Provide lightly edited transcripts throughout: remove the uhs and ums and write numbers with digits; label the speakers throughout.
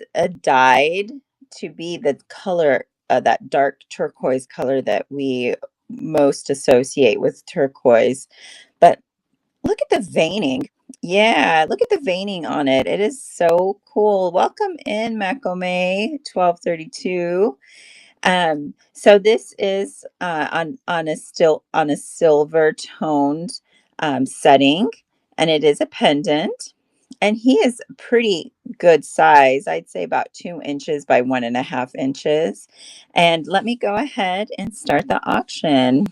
Speaker 1: is dyed to be the color, that dark turquoise color that we most associate with turquoise. But look at the veining. Yeah, look at the veining on it. It is so cool. Welcome in, Macome 1232. So this is on a still on a silver toned setting, and it is a pendant. And he is pretty good size. I'd say about 2 inches by 1.5 inches. And let me go ahead and start the auction.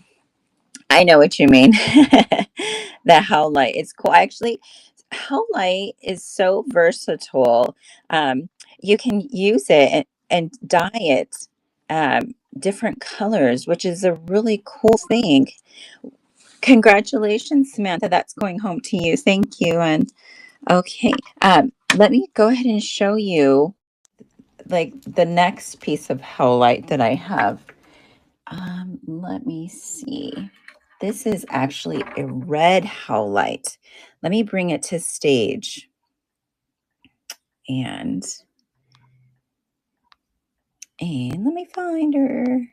Speaker 1: I know what you mean. The howlite. It's cool. Actually, howlite is so versatile. Um, you can use it and dye it different colors, which is a really cool thing. Congratulations, Samantha. That's going home to you. Thank you. And okay, let me go ahead and show you like the next piece of howlite that I have. Let me see. This is actually a red howlite. Let me bring it to stage. And let me find her.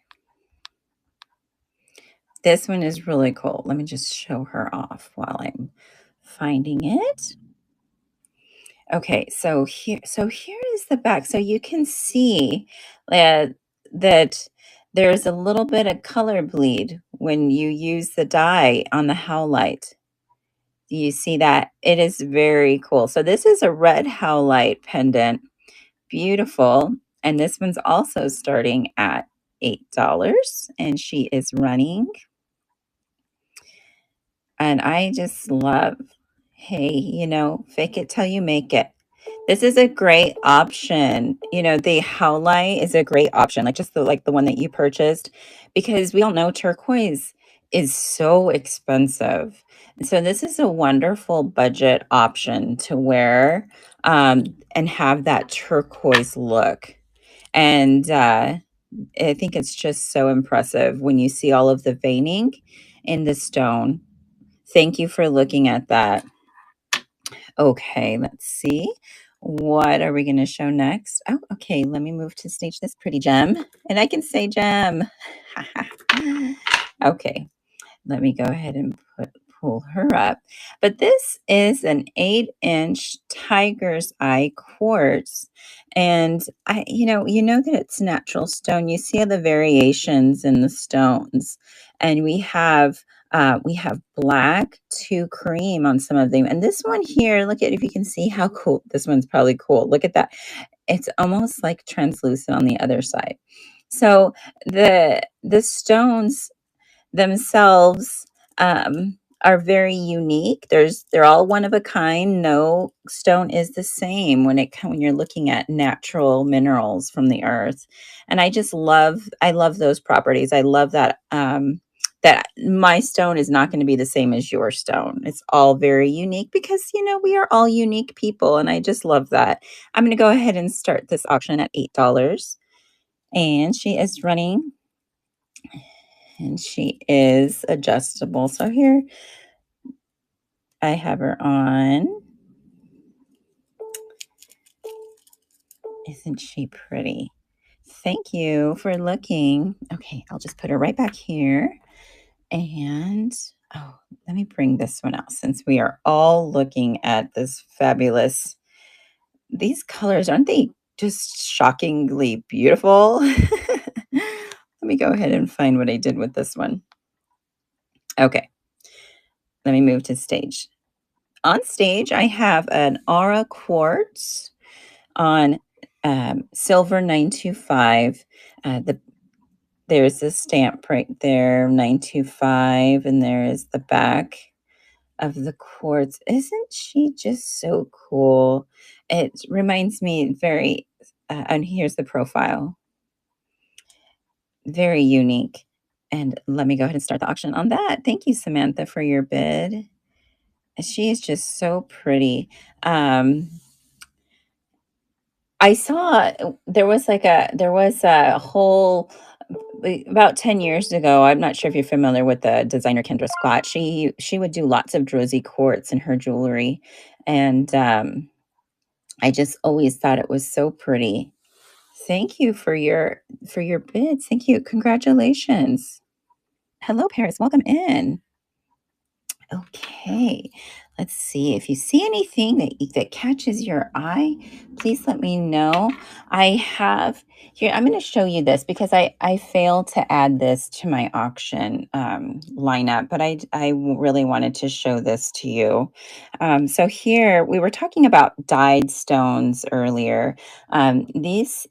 Speaker 1: This one is really cool. Let me just show her off while I'm finding it. Okay, so here is the back. So you can see that there's a little bit of color bleed when you use the dye on the howlite. Do you see that? It is very cool. So this is a red howlite pendant. Beautiful. And this one's also starting at $8, and she is running. And I just love, hey, fake it till you make it. This is a great option. The howlite is a great option, like just the one that you purchased, because we all know turquoise is so expensive. So this is a wonderful budget option to wear and have that turquoise look. And I think it's just so impressive when you see all of the veining in the stone. Thank you for looking at that. Okay, let's see. What are we going to show next? Oh, okay. Let me move to stage this pretty gem. And I can say gem. Okay. Let me go ahead and pull her up. But this is an 8-inch tiger's eye quartz. And you know that it's natural stone. You see the variations in the stones. And we have black to cream on some of them. And this one here, look at if you can see how cool. This one's probably cool. Look at that. It's almost like translucent on the other side. So the stones themselves are very unique. They're all one of a kind. No stone is the same when you're looking at natural minerals from the earth. And I love those properties. I love that that my stone is not going to be the same as your stone. It's all very unique because we are all unique people, and I just love that. I'm going to go ahead and start this auction at $8, and she is running. And she is adjustable. So here I have her on. Isn't she pretty? Thank you for looking. Okay, I'll just put her right back here. And let me bring this one out since we are all looking at this fabulous. These colors, aren't they just shockingly beautiful? Let me go ahead and find what I did with this one. Okay. Let me move to stage. On stage, I have an aura quartz on silver 925. There's a stamp right there, 925, and there is the back of the quartz. Isn't she just so cool? It reminds me very, and here's the profile. Very unique. And let me go ahead and start the auction on that. Thank you, Samantha, for your bid. She is just so pretty. I saw there was a whole about 10 years ago. I'm not sure if you're familiar with the designer Kendra Scott. She would do lots of Druzy quartz in her jewelry, and I just always thought it was so pretty. Thank you for your bids. Thank you. Congratulations. Hello, Paris. Welcome in. Okay, let's see. If you see anything that catches your eye, please let me know. I have here. I'm going to show you this because I failed to add this to my auction lineup, but really wanted to show this to you. So here we were talking about dyed stones earlier.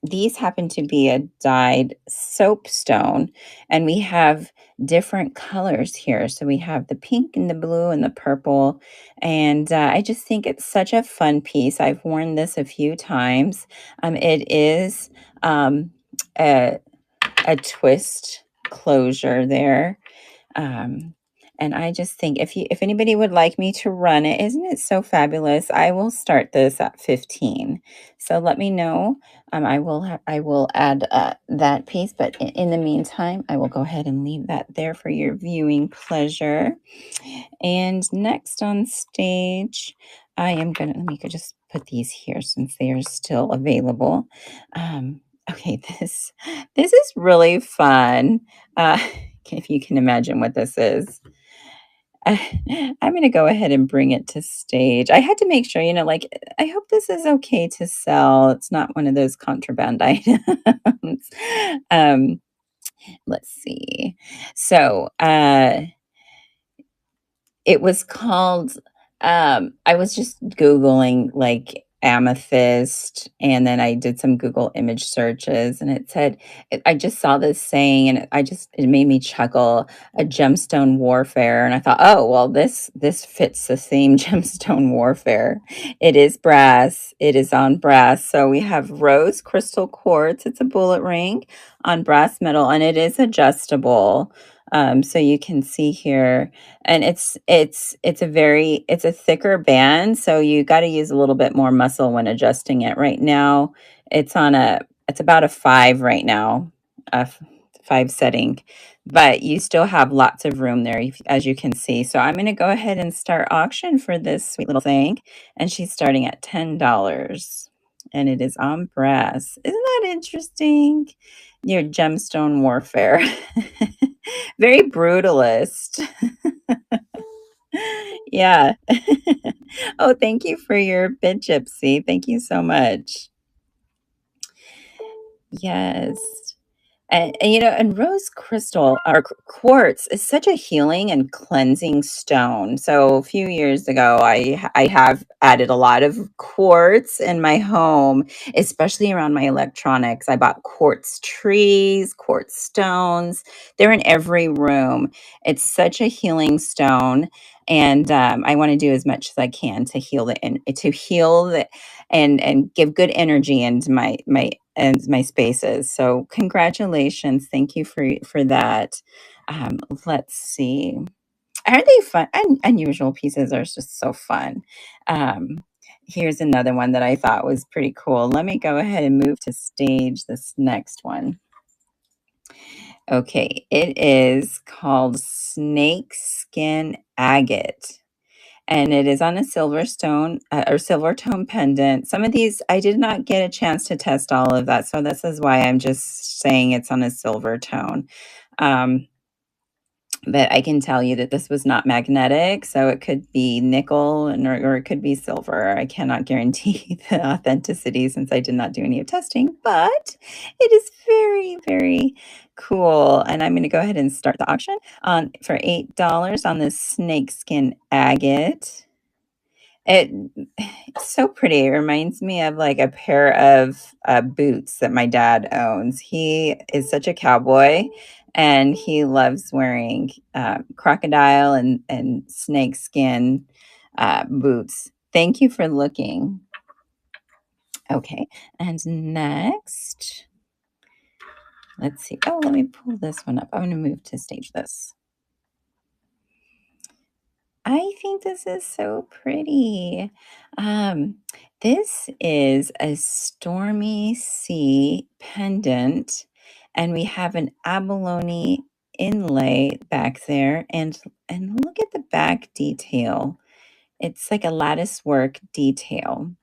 Speaker 1: These happen to be a dyed soapstone, and we have different colors here. So we have the pink and the blue and the purple. And I just think it's such a fun piece. I've worn this a few times. It is um, a, a twist closure there. Um, and I just think if anybody would like me to run it, isn't it so fabulous? I will start this at 15. So let me know. I will add that piece, but in the meantime, I will go ahead and leave that there for your viewing pleasure. And next on stage, I am gonna let me just put these here since they are still available. Okay, this is really fun. Uh, if you can imagine what this is. I'm going to go ahead and bring it to stage. I had to make sure, like, I hope this is okay to sell. It's not one of those contraband items. um, let's see. So, it was called, I was just Googling like amethyst, and then I did some Google image searches, and it said, I just saw this saying, and it made me chuckle, a gemstone warfare. And I thought, oh, well, this fits the theme gemstone warfare. It is brass, it is on brass. So we have rose crystal quartz, it's a bullet ring on brass metal, and it is adjustable. So you can see here, and it's a thicker band, so you got to use a little bit more muscle when adjusting it. Right now it's about a 5 right now, a 5 setting, but you still have lots of room there, as you can see. So I'm going to go ahead and start auction for this sweet little thing, and she's starting at $10, and it is on brass. Isn't that interesting? Your gemstone warfare. Very brutalist. Yeah. Oh, thank you for your bid, Gypsy. Thank you so much. Yes. And rose crystal or quartz is such a healing and cleansing stone. So a few years ago, I have added a lot of quartz in my home, especially around my electronics. I bought quartz trees, quartz stones. They're in every room. It's such a healing stone, and I want to do as much as I can to heal and give good energy into my spaces. So congratulations. Thank you for that. Let's see. Aren't they fun? Unusual pieces are just so fun. Um, Here's another one that I thought was pretty cool. Let me go ahead and move to stage this next one. Okay, it is called Snake Skin Agate, and it is on a silver stone or silver tone pendant. Some of these I did not get a chance to test all of that, so this is why I'm just saying it's on a silver tone. Um, but I can tell you that this was not magnetic, so it could be nickel or it could be silver. I cannot guarantee the authenticity since I did not do any of testing, but it is very, very cool. And I'm going to go ahead and start the auction on for $8 on this snakeskin agate. It it's so pretty. It reminds me of like a pair of boots that my dad owns. He is such a cowboy, and he loves wearing crocodile and snake skin boots. Thank you for looking. Okay, and next, let's see. Oh, let me pull this one up. I'm going to move to stage this. I think this is so pretty. Um, this is a stormy sea pendant, and we have an abalone inlay back there, and look at the back detail. It's like a lattice work detail,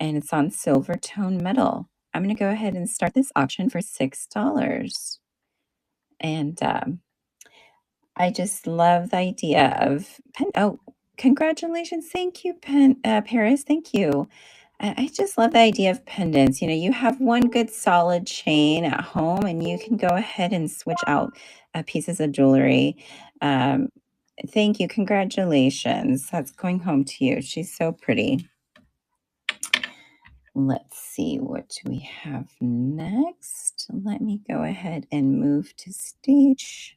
Speaker 1: and it's on silver tone metal. I'm going to go ahead and start this auction for $6. And I just love the idea of oh, congratulations. Thank you, Paris. Thank you. I just love the idea of pendants. You have one good solid chain at home, and you can go ahead and switch out pieces of jewelry. Um, Thank you. Congratulations. That's going home to you. She's so pretty. Let's see what we have next. Let me go ahead and move to stage.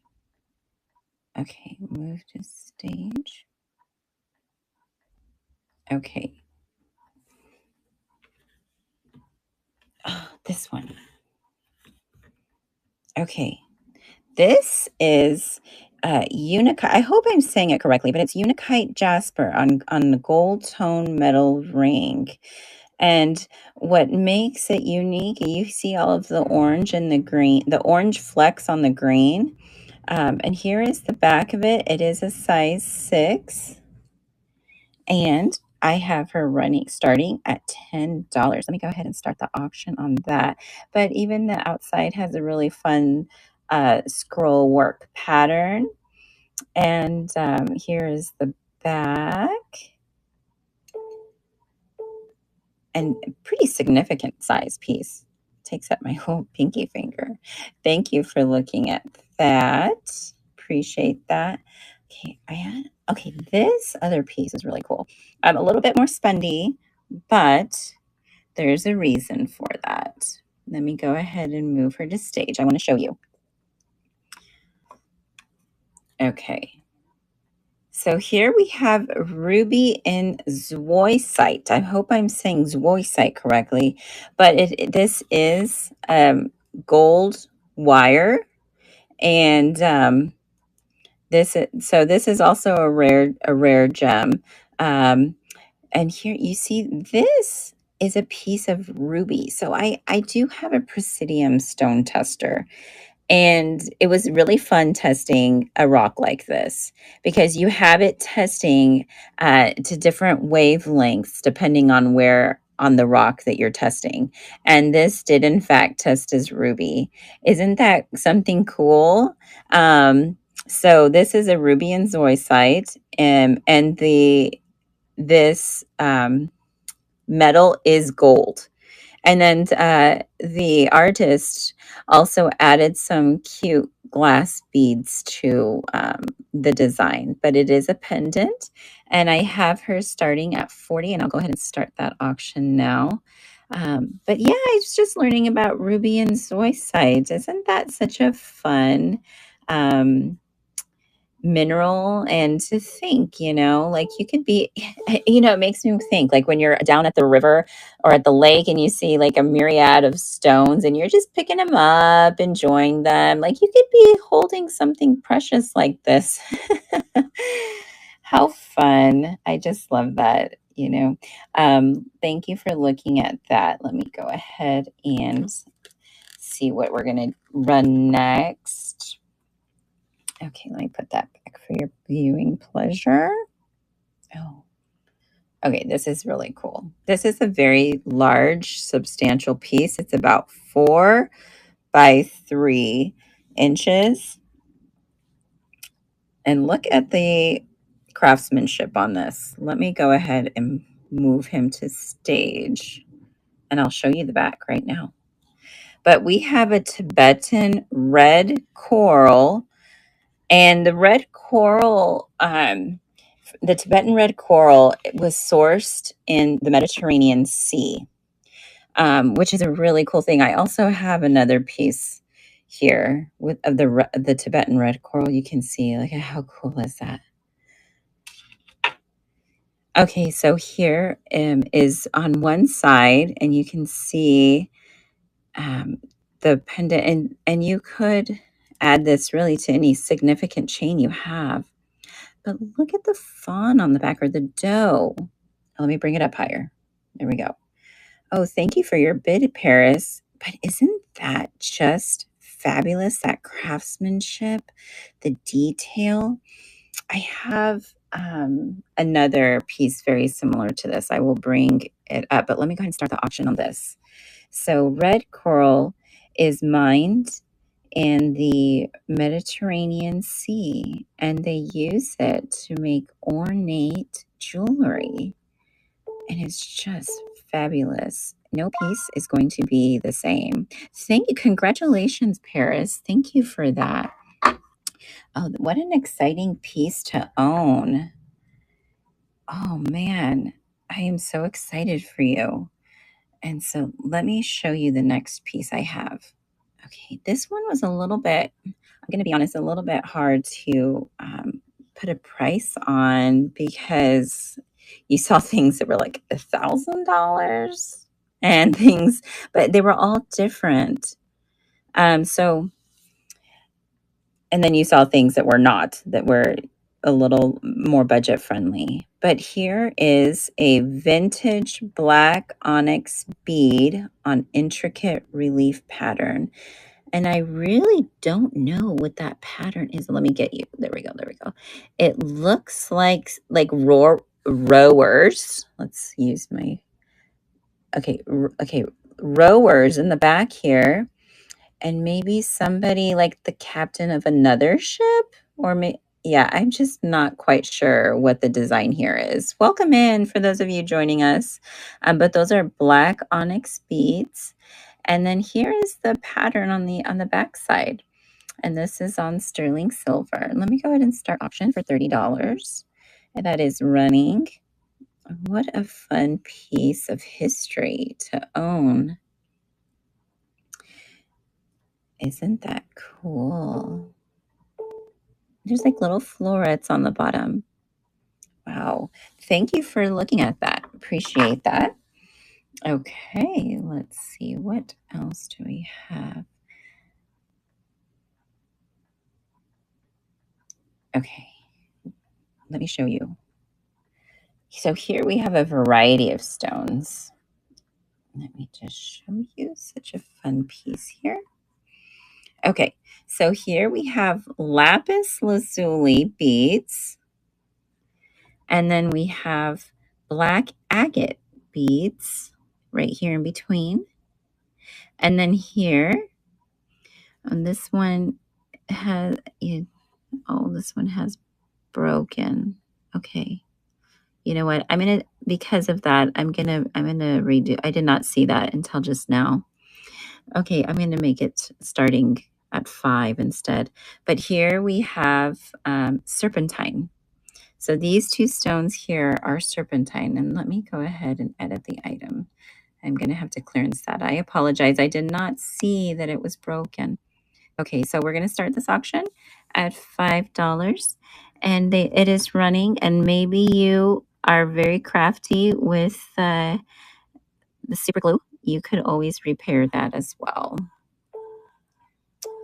Speaker 1: Okay, move to stage. Okay. Oh, this one. Okay. This is Unikite. I hope I'm saying it correctly, but it's Unikite Jasper on the gold tone metal ring. And what makes it unique, you see all of the orange and the green, the orange flecks on the green. And here is the back of it. It is a size 6. And I have her starting at $10. Let me go ahead and start the auction on that. But even the outside has a really fun scroll work pattern. And here is the back. And a pretty significant size piece. Takes up my whole pinky finger. Thank you for looking at that. Appreciate that. Okay, this other piece is really cool. I'm a little bit more spendy, but there's a reason for that. Let me go ahead and move her to stage. I want to show you. Okay. So here we have ruby in zoisite. I hope I'm saying zoisite correctly, but this is gold wire, and this is also a rare gem. And here you see this is a piece of ruby. So I do have a presidium stone tester. And it was really fun testing a rock like this because you have it testing to different wavelengths depending on where on the rock that you're testing. And this did, in fact, test as ruby. Isn't that something cool? So this is a ruby and zoisite, and this metal is gold. And then the artist also added some cute glass beads to the design, but it is a pendant. And I have her starting at 40, and I'll go ahead and start that auction now. But yeah, I was just learning about ruby and zoisite. Isn't that such a fun mineral? And to think, like you could be, it makes me think like when you're down at the river or at the lake and you see like a myriad of stones and you're just picking them up, enjoying them, like you could be holding something precious like this. How fun. I just love that. Thank you for looking at that. Let me go ahead and see what we're going to run next. Okay, let me put that back for your viewing pleasure. Oh, okay, this is really cool. This is a very large, substantial piece. It's about 4 by 3 inches. And look at the craftsmanship on this. Let me go ahead and move him to stage, and I'll show you the back right now. But we have a Tibetan red coral, and the red coral, the Tibetan red coral was sourced in the Mediterranean Sea, which is a really cool thing. I also have another piece here of the Tibetan red coral. You can see, like, how cool is that? Okay, so here is on one side, and you can see the pendant, and you could add this really to any significant chain you have. But look at the fawn on the back, or the doe. Let me bring it up higher. There we go. Oh, thank you for your bid, Paris. But isn't that just fabulous? That craftsmanship, the detail. I have another piece very similar to this. I will bring it up, but let me go ahead and start the auction on this. So red coral is mined in the Mediterranean Sea, and they use it to make ornate jewelry. And it's just fabulous. No piece is going to be the same. Thank you. Congratulations, Paris. Thank you for that. Oh, what an exciting piece to own. Oh, man. I am so excited for you. And so let me show you the next piece I have. Okay, this one was a little bit, I'm going to be honest, a little bit hard to put a price on because you saw things that were like $1,000 and things, but they were all different. And then you saw things that were not, that were a little more budget friendly. But here is a vintage black onyx bead on intricate relief pattern. And I really don't know what that pattern is. Let me get you. There we go. There we go. It looks like rowers. Let's use my, okay, rowers in the back here. And maybe somebody like the captain of another ship, yeah, I'm just not quite sure what the design here is. Welcome in for those of you joining us. But those are black onyx beads. And then here is the pattern on the back side. And this is on sterling silver. Let me go ahead and start auction for $30. And that is running. What a fun piece of history to own. Isn't that cool? There's like little florets on the bottom. Wow. Thank you for looking at that. Appreciate that. Okay, let's see. What else do we have? Okay, let me show you. So here we have a variety of stones. Let me just show you such a fun piece here. Okay, so here we have lapis lazuli beads. And then we have black agate beads right here in between. And then here, on this one has, this one has broken. Okay. You know what? Because of that, I'm gonna redo. I did not see that until just now. Okay, I'm gonna make it starting at 5 instead. But here we have serpentine. So these two stones here are serpentine. And let me go ahead and edit the item. I'm going to have to clearance that. I apologize. I did not see that it was broken. Okay, so we're going to start this auction at $5. And it is running. And maybe you are very crafty with the super glue. You could always repair that as well.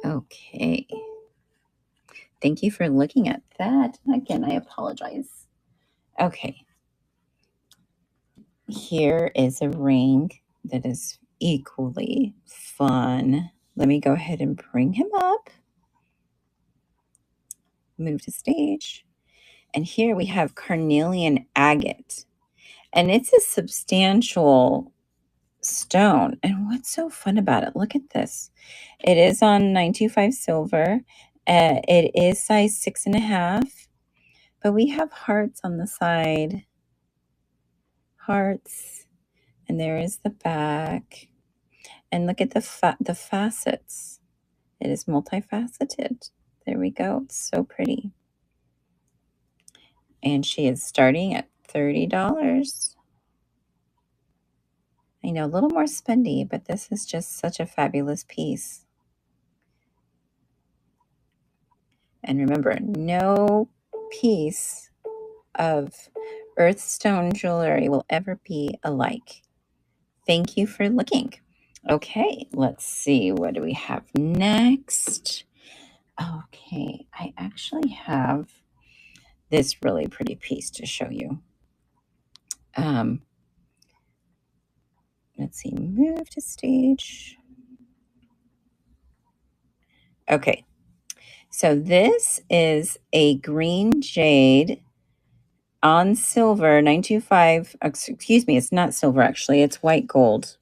Speaker 1: Okay. Thank you for looking at that. Again, I apologize. Okay. Here is a ring that is equally fun. Let me go ahead and bring him up. Move to stage. And here we have carnelian agate. And it's a substantial stone. And what's so fun about it? Look at this. It is on 925 silver. It is size 6.5. But we have hearts on the side. Hearts. And there is the back. And look at the facets. It is multifaceted. There we go. It's so pretty. And she is starting at $30. I know, a little more spendy, but this is just such a fabulous piece. And remember, no piece of earthstone jewelry will ever be alike. Thank you for looking. Okay, let's see. What do we have next? Okay, I actually have this really pretty piece to show you. Let's see, move to stage. Okay, so this is a green jade on silver, 925. Excuse me, it's not silver actually, it's white gold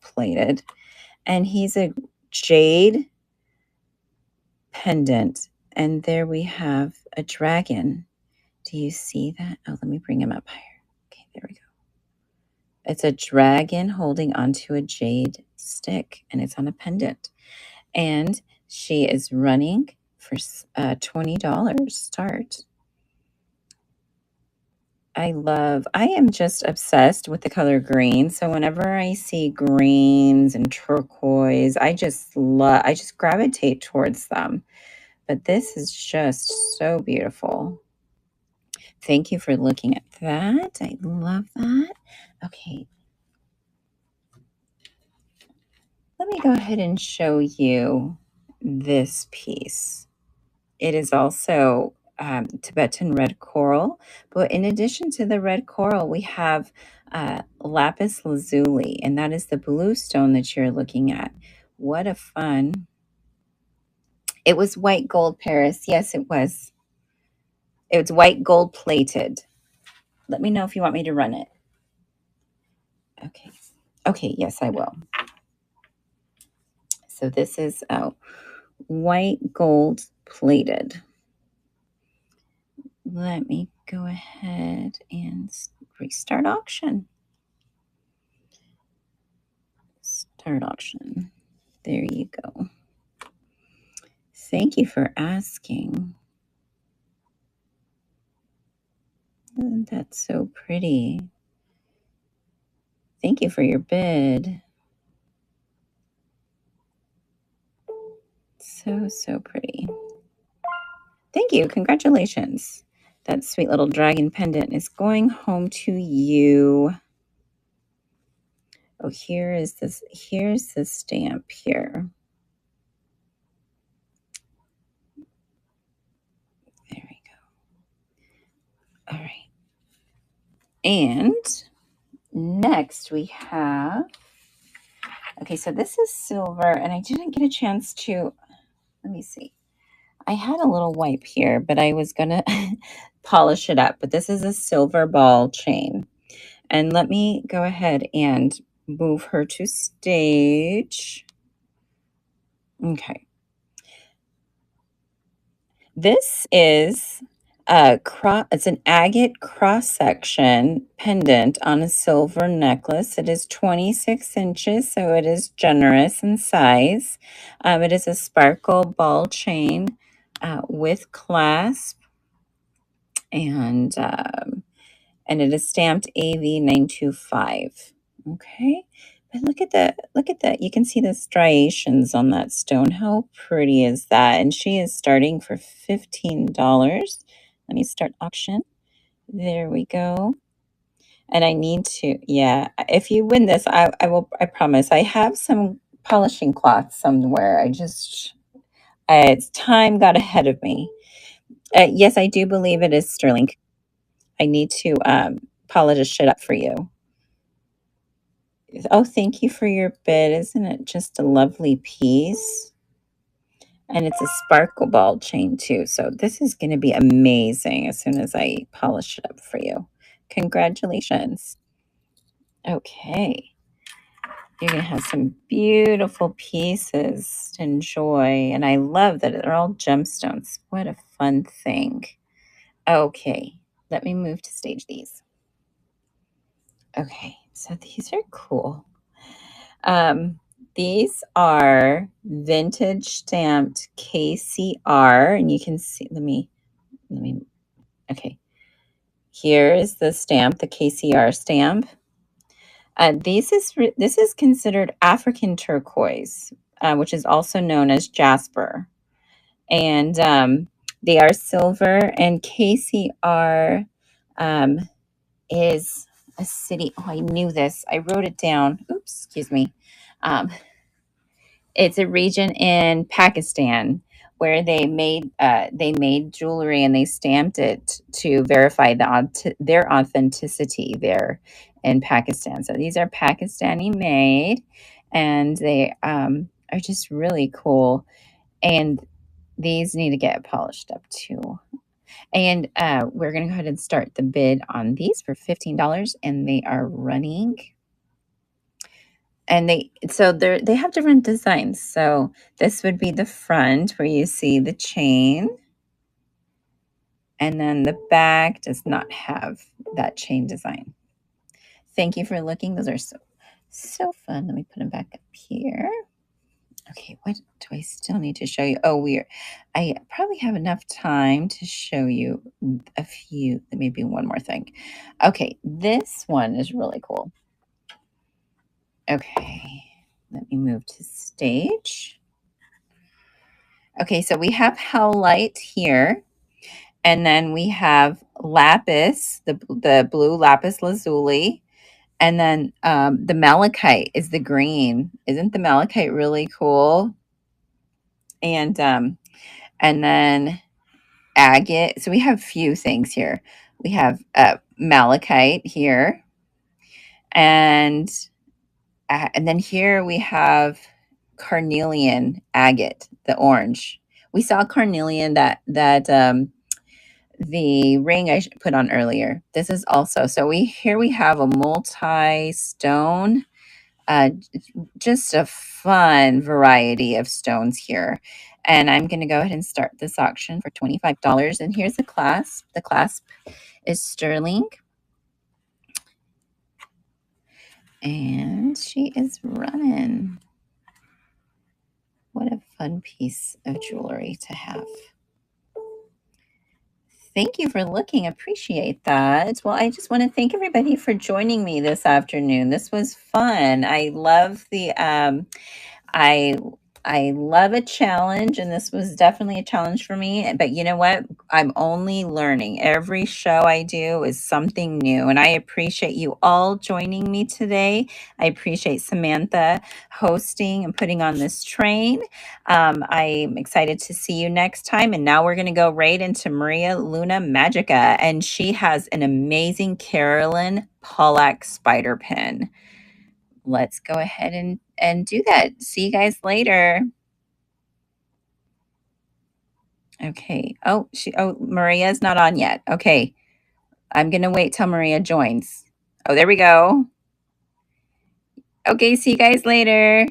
Speaker 1: plated. And he's a jade pendant. And there we have a dragon. Do you see that? Oh, let me bring him up higher. Okay, there we go. It's a dragon holding onto a jade stick, and it's on a pendant. And she is running for $20 start. I am just obsessed with the color green. So whenever I see greens and turquoise, I just gravitate towards them. But this is just so beautiful. Thank you for looking at that. I love that. Okay. Let me go ahead and show you this piece. It is also Tibetan red coral, but in addition to the red coral, we have lapis lazuli, and that is the blue stone that you're looking at. What a fun. It was white gold, Paris. Yes, it was. It was white gold plated. Let me know if you want me to run it. Okay. Okay, yes, I will. So this is white gold plated. Let me go ahead and restart auction. Start auction. There you go. Thank you for asking. Isn't that so pretty? Thank you for your bid. So, so pretty. Thank you. Congratulations. That sweet little dragon pendant is going home to you. Oh, here's the stamp here. There we go. All right. And next we have, okay, so this is silver, and I didn't get a chance to, let me see. I had a little wipe here, but I was going to polish it up. But this is a silver ball chain. And let me go ahead and move her to stage. Okay. This is it's an agate cross-section pendant on a silver necklace. It is 26 inches, so it is generous in size. It is a sparkle ball chain with clasp, and it is stamped AV925. Okay. But look at that. You can see the striations on that stone. How pretty is that? And she is starting for $15. Let me start auction. There we go. And I need to, yeah, if you win this, I promise. I have some polishing cloth somewhere. It's time got ahead of me. Yes, I do believe it is sterling. I need to polish it up for you. Oh, thank you for your bid. Isn't it just a lovely piece? And it's a sparkle ball chain too. So this is going to be amazing as soon as I polish it up for you. Congratulations. Okay. You're going to have some beautiful pieces to enjoy. And I love that they're all gemstones. What a fun thing. Okay. Let me move to stage these. Okay. So these are cool. These are vintage stamped KCR, and you can see, okay. Here is the stamp, the KCR stamp. This is considered African turquoise, which is also known as jasper. And they are silver, and KCR is a city. Oh, I knew this. I wrote it down. Oops, excuse me. It's a region in Pakistan where they made jewelry, and they stamped it to verify their authenticity there in Pakistan. So these are Pakistani made, and they are just really cool. And these need to get polished up too. And we're going to go ahead and start the bid on these for $15, and they are running. And they have different designs. So this would be the front where you see the chain, and then the back does not have that chain design. Thank you for looking. Those are so fun. Let me put them back up here. Okay, what do I still need to show you? Oh, I probably have enough time to show you a few, maybe one more thing. Okay, this one is really cool. Okay, let me move to stage. Okay, so we have howlite here, and then we have lapis, the blue lapis lazuli, and then the malachite is the green. Isn't the malachite really cool? And then agate. So we have a few things here. We have malachite here, and then here we have carnelian agate, the orange. We saw carnelian that the ring I put on earlier. This is also, so we have a multi-stone, just a fun variety of stones here. And I'm going to go ahead and start this auction for $25. And here's the clasp. The clasp is sterling. And she is running. What a fun piece of jewelry to have. Thank you for looking. Appreciate that. Well, I just want to thank everybody for joining me this afternoon. This was fun. I love I I love a challenge, and this was definitely a challenge for me. But you know what? I'm only learning. Every show I do is something new, and I appreciate you all joining me today. I appreciate Samantha hosting and putting on this train. I'm excited to see you next time. And now we're going to go right into Maria Luna Magica, and she has an amazing Carolyn Pollack spider pin. Let's go ahead and do that. See you guys later. Okay. Maria's not on yet. Okay. I'm going to wait till Maria joins. Oh, there we go. Okay, see you guys later.